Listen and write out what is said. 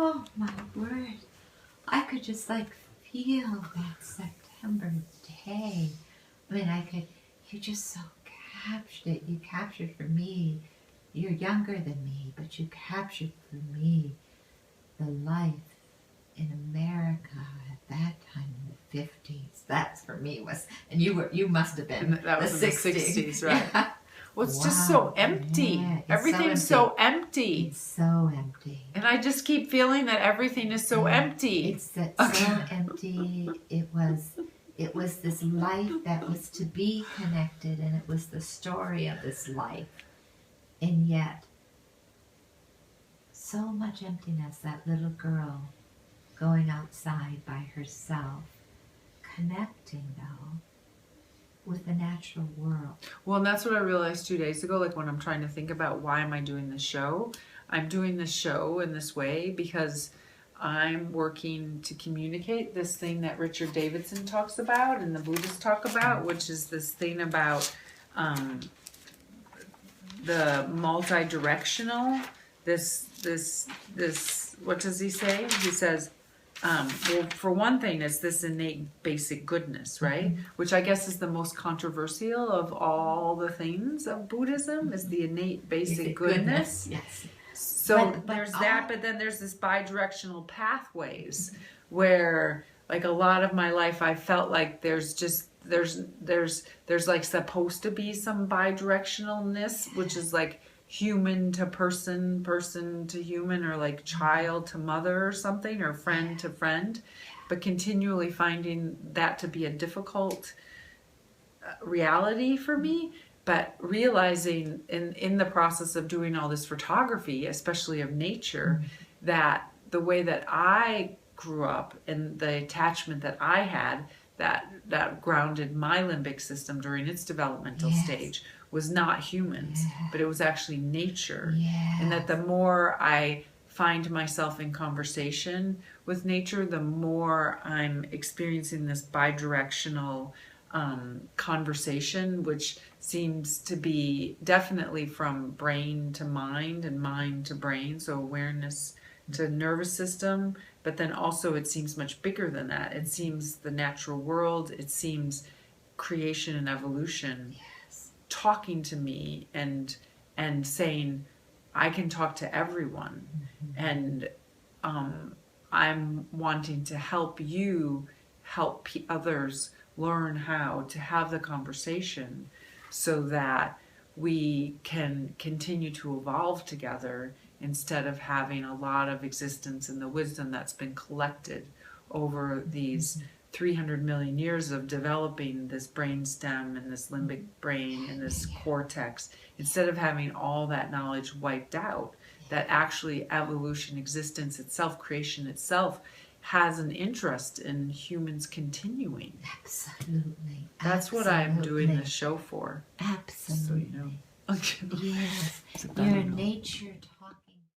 Oh my word. I could just like feel that September day. I mean, you just so captured it. You captured for me, you're younger than me, but you captured for me the life in America at that time in the 50s. That's for me was, and you must have been that was the in the 60s, right? Yeah. Well, it's just so empty. Yeah, it's Everything's so empty. It's so empty. And I just keep feeling that everything is so empty. It's so empty. It was this life that was to be connected, and it was the story of this life. And yet, so much emptiness, that little girl going outside by herself, connecting though with the natural world. Well, and that's what I realized 2 days ago, like when I'm trying to think about why am I doing this show. I'm doing this show in this way because I'm working to communicate this thing that Richard Davidson talks about and the Buddhists talk about, which is this thing about the multi-directional, this, what does he say? He says, well, for one thing, it's this innate basic goodness, right? Mm-hmm. Which I guess is the most controversial of all the things of Buddhism, is the innate basic goodness. Yes. So but there's that, but then there's this bi-directional pathways where, like, a lot of my life, I felt like there's like supposed to be some bi-directionalness, which is like human to person, person to human, or like child to mother or something, or friend to friend, but continually finding that to be a difficult reality for me. But realizing in the process of doing all this photography, especially of nature, that the way that I grew up and the attachment that I had that grounded my limbic system during its developmental stage was not humans, but it was actually nature. And that the more I find myself in conversation with nature, the more I'm experiencing this bi-directional conversation, which seems to be definitely from brain to mind and mind to brain, so awareness to nervous system, but then also it seems much bigger than that. It seems the natural world, it seems creation and evolution talking to me and saying I can talk to everyone, and I'm wanting to help you help others learn how to have the conversation so that we can continue to evolve together instead of having a lot of existence in the wisdom that's been collected over these 300 million years of developing this brain stem and this limbic brain and this cortex, instead of having all that knowledge wiped out, that actually evolution, existence itself, creation itself has an interest in humans continuing. Absolutely. That's what I'm doing this show for. Absolutely. So, you know. Yes. You're a nature